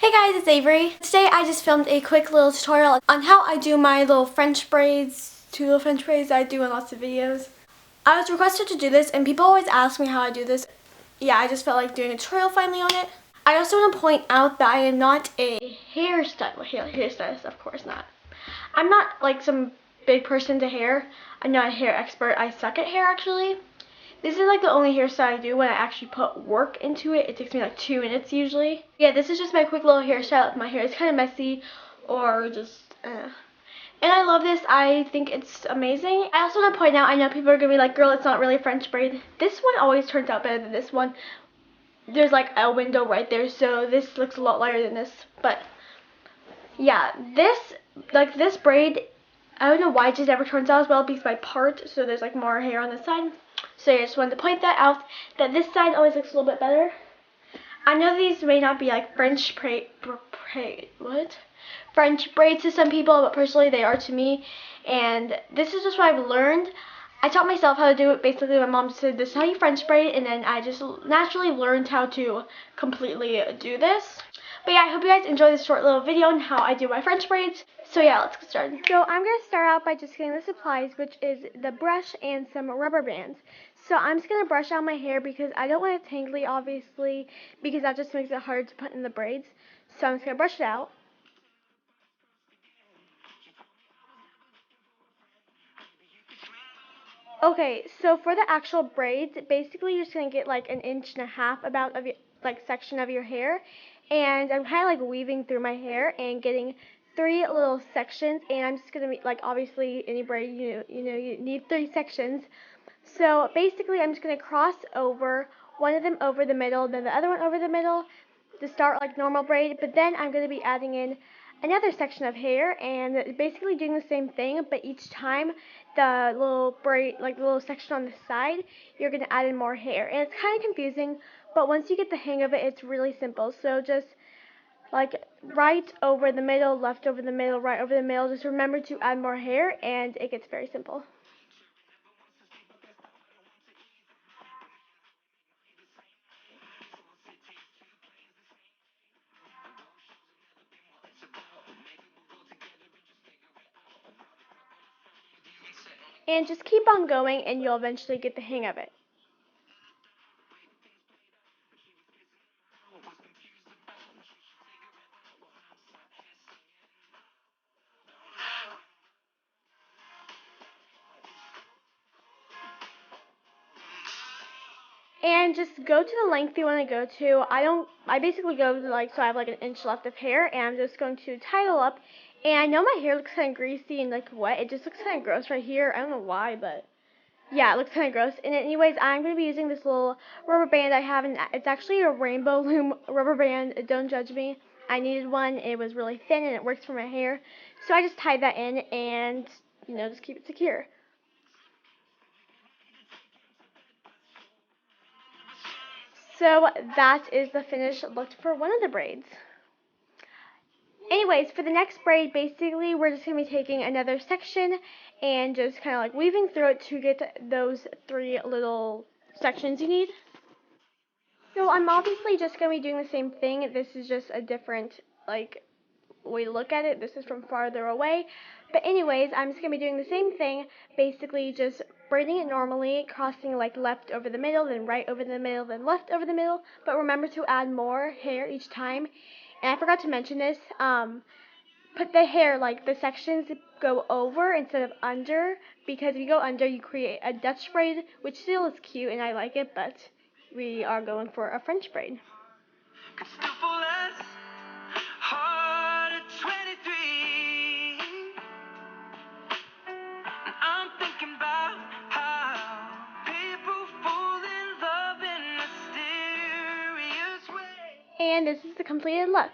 Hey guys, it's Avery. Today I just filmed a quick little tutorial on how I do my little French braids, two little French braids that I do in lots of videos. I was requested to do this and people always ask me how I do this. Yeah, I just felt like doing a tutorial finally on it. I also want to point out that I am not a hairstylist, of course not. I'm not like some big person to hair. I'm not a hair expert. I suck at hair actually. This is like the only hairstyle I do when I actually put work into it. It takes me like 2 minutes usually. Yeah, this is just my quick little hairstyle if my hair is kind of messy or just And I love this. I think it's amazing. I also want to point out, I know people are going to be like, girl, it's not really a French braid. This one always turns out better than this one. There's like a window right there, so this looks a lot lighter than this. But yeah, this braid, I don't know why it just never turns out as well because my part, so there's like more hair on the side. So yeah, I just wanted to point that out, that this side always looks a little bit better. I know these may not be like French braids to some people, but personally they are to me. And this is just what I've learned. I taught myself how to do it. Basically, my mom said, this is how you French braid, and then I just naturally learned how to completely do this. But yeah, I hope you guys enjoy this short little video on how I do my French braids. So yeah, let's get started. So I'm going to start out by just getting the supplies, which is the brush and some rubber bands. So I'm just going to brush out my hair because I don't want it tangly, obviously, because that just makes it hard to put in the braids. So I'm just going to brush it out. Okay, so for the actual braids, basically you're just going to get like 1.5 inches about of your, like, section of your hair. And I'm kind of like weaving through my hair and getting 3 little sections. And I'm just going to be like, obviously any braid, you need 3 sections. So basically I'm just going to cross over one of them over the middle, then the other one over the middle to start like normal braid. But then I'm going to be adding in another section of hair and basically doing the same thing, but each time the little braid, like the little section on the side, you're going to add in more hair. And it's kind of confusing, but once you get the hang of it, it's really simple. So just like right over the middle, left over the middle, right over the middle, just remember to add more hair and it gets very simple. And just keep on going and you'll eventually get the hang of it. And just go to the length you want to go to. I basically go to like, so I have like 1 inch left of hair, and I'm just going to tie it all up. And I know my hair looks kind of greasy and like wet. It just looks kind of gross right here. I don't know why, but yeah, it looks kind of gross. And anyways, I'm going to be using this little rubber band I have, and it's actually a rainbow loom rubber band. Don't judge me. I needed one. It was really thin and it works for my hair. So I just tied that in and, just keep it secure. So that is the finished look for one of the braids. Anyways, for the next braid, basically, we're just going to be taking another section and just kind of like weaving through it to get those 3 little sections you need. So I'm obviously just going to be doing the same thing. This is just a different, like, way to look at it. This is from farther away. But anyways, I'm just going to be doing the same thing, basically just braiding it normally, crossing like left over the middle, then right over the middle, then left over the middle. But remember to add more hair each time. And I forgot to mention this, put the hair, like the sections go over instead of under, because if you go under you create a Dutch braid, which still is cute and I like it, but we are going for a French braid. And this is the completed look.